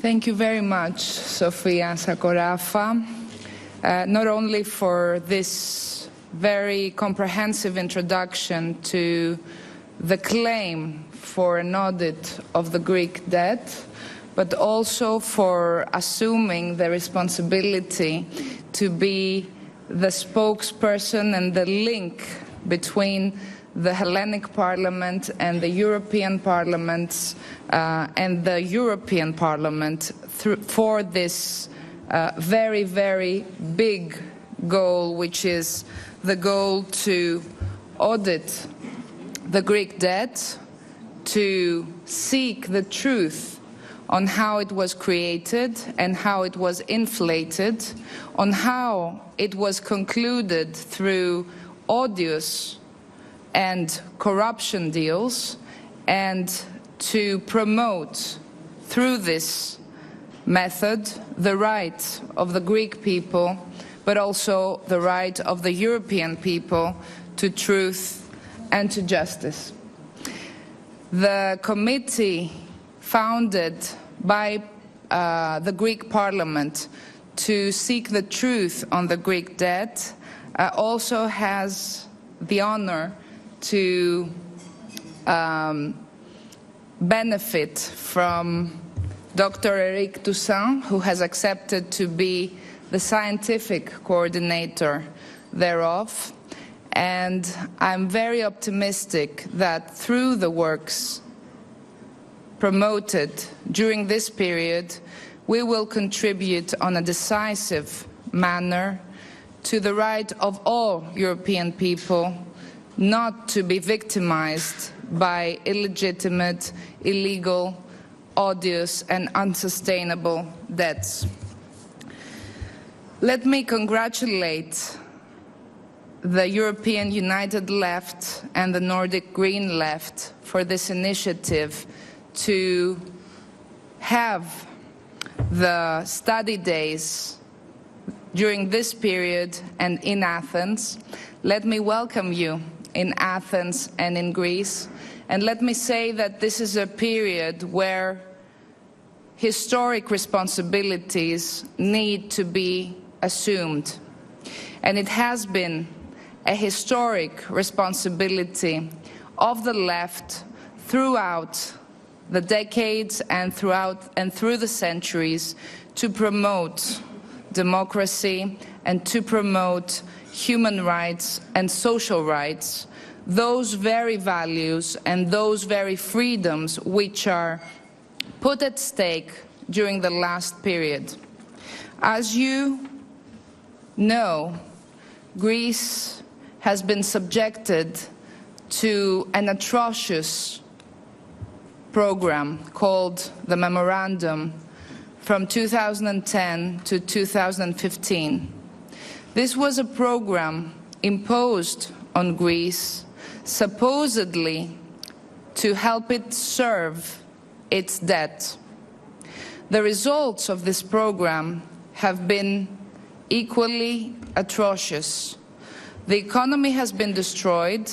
Thank you very much, Sofia Sakorafa, not only for this very comprehensive introduction to the claim for an audit of the Greek debt, but also for assuming the responsibility to be the spokesperson and the link between the Hellenic Parliament and the European Parliament for this very, very big goal, which is the goal to audit the Greek debt, to seek the truth on how it was created and how it was inflated, on how it was concluded through odious and corruption deals, and to promote through this method the right of the Greek people, but also the right of the European people to truth and to justice. The committee founded by the Greek Parliament to seek the truth on the Greek debt also has the honor to benefit from Dr. Eric Toussaint, who has accepted to be the scientific coordinator thereof. And I'm very optimistic that through the works promoted during this period, we will contribute on a decisive manner to the right of all European people not to be victimized by illegitimate, illegal, odious and unsustainable debts. Let me congratulate the European United Left and the Nordic Green Left for this initiative to have the study days during this period and in Athens. Let me welcome you in Athens and in Greece. And let me say that this is a period where historic responsibilities need to be assumed. And it has been a historic responsibility of the left throughout the decades and through the centuries to promote democracy and to promote human rights and social rights, those very values and those very freedoms which are put at stake during the last period. As you know, Greece has been subjected to an atrocious program called the Memorandum from 2010 to 2015. This was a program imposed on Greece supposedly to help it serve its debt. The results of this program have been equally atrocious. The economy has been destroyed,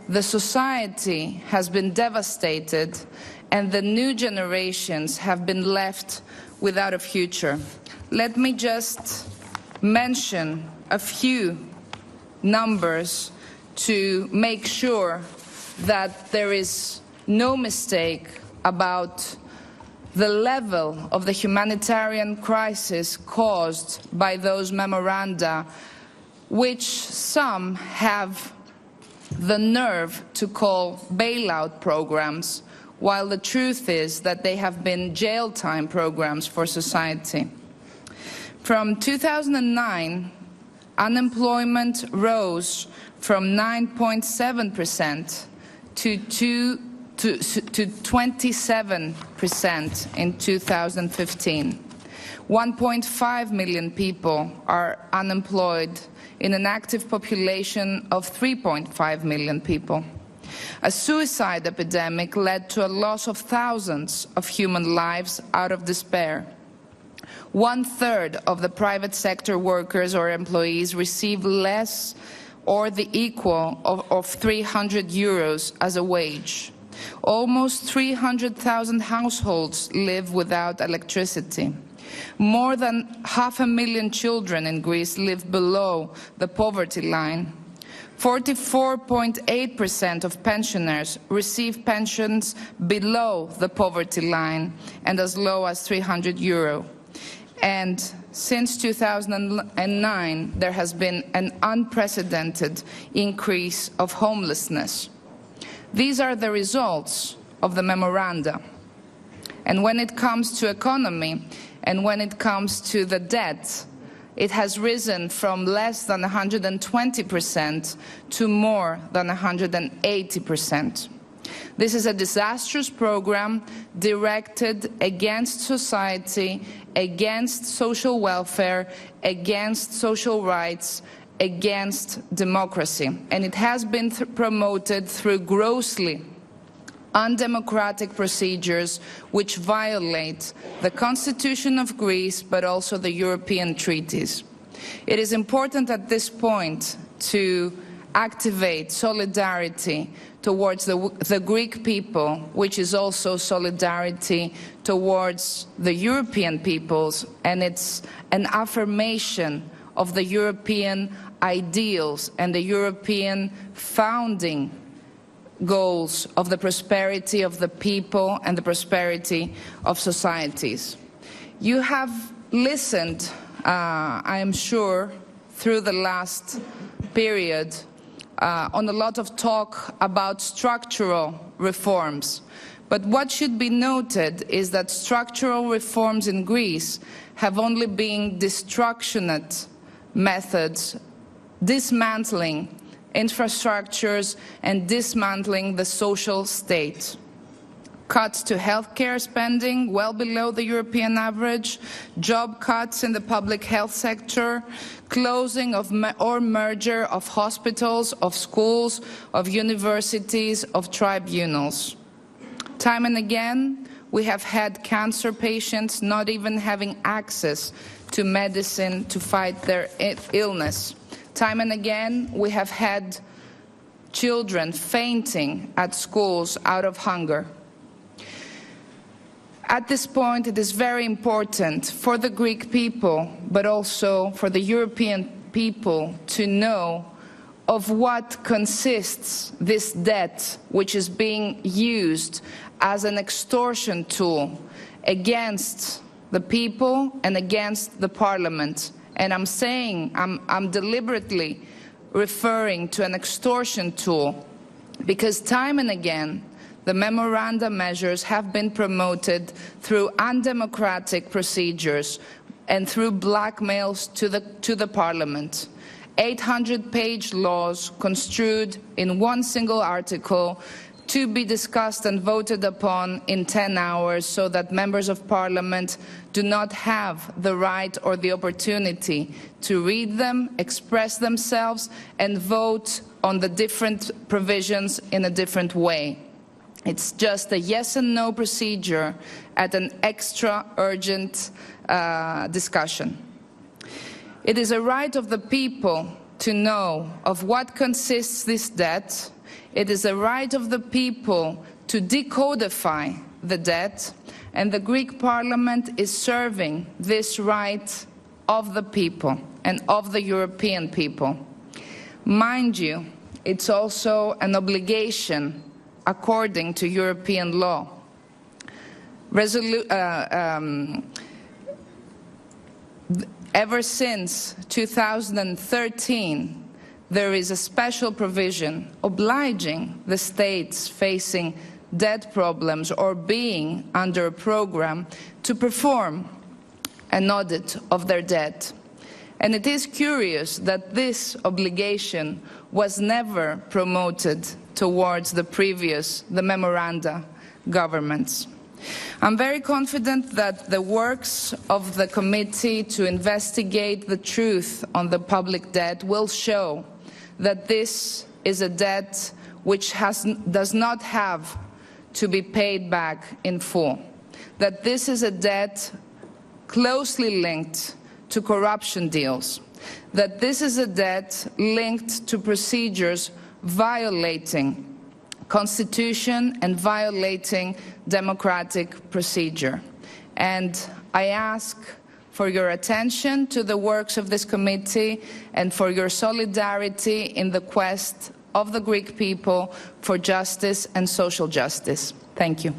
the society has been devastated, and the new generations have been left without a future. Let me just mention a few numbers to make sure that there is no mistake about the level of the humanitarian crisis caused by those memoranda, which some have the nerve to call bailout programs, while the truth is that they have been jail time programs for society. From 2009, unemployment rose from 9.7% to 27% in 2015. 1.5 million people are unemployed in an active population of 3.5 million people. A suicide epidemic led to a loss of thousands of human lives out of despair. 1/3 of the private sector workers or employees receive less or the equal of 300 euros as a wage. Almost 300,000 households live without electricity. More than 500,000 children in Greece live below the poverty line. 44.8% of pensioners receive pensions below the poverty line and as low as €300. And since 2009, there has been an unprecedented increase of homelessness. These are the results of the memoranda. And when it comes to economy, and when it comes to the debt, it has risen from less than 120% to more than 180%. This is a disastrous program directed against society, against social welfare, against social rights, against democracy. And it has been promoted through grossly undemocratic procedures which violate the Constitution of Greece, but also the European treaties. It is important at this point to activate solidarity towards the Greek people, which is also solidarity towards the European peoples, and it's an affirmation of the European ideals and the European founding goals of the prosperity of the people and the prosperity of societies. You have listened, I am sure, through the last period on a lot of talk about structural reforms. But what should be noted is that structural reforms in Greece have only been destructionate methods, dismantling infrastructures and dismantling the social state. Cuts to healthcare spending well below the European average, job cuts in the public health sector, closing of or merger of hospitals, of schools, of universities, of tribunals. Time and again, we have had cancer patients not even having access to medicine to fight their illness. Time and again, we have had children fainting at schools out of hunger. At this point, it is very important for the Greek people, but also for the European people, to know of what consists this debt, which is being used as an extortion tool against the people and against the parliament. And I'm deliberately referring to an extortion tool because time and again, the memoranda measures have been promoted through undemocratic procedures and through blackmails to the parliament. 800-page laws construed in one single article to be discussed and voted upon in 10 hours so that members of parliament do not have the right or the opportunity to read them, express themselves, and vote on the different provisions in a different way. It's just a yes and no procedure at an extra urgent discussion. It is a right of the people to know of what consists this debt. It is a right of the people to decodify the debt, and the Greek parliament is serving this right of the people and of the European people. Mind you, it's also an obligation according to European law. Ever since 2013, there is a special provision obliging the states facing debt problems or being under a program to perform an audit of their debt. And it is curious that this obligation was never promoted towards the memoranda governments. I'm very confident that the works of the committee to investigate the truth on the public debt will show that this is a debt which does not have to be paid back in full, that this is a debt closely linked to corruption deals, that this is a debt linked to procedures violating constitution and violating democratic procedure. And I ask for your attention to the works of this committee and for your solidarity in the quest of the Greek people for justice and social justice. Thank you.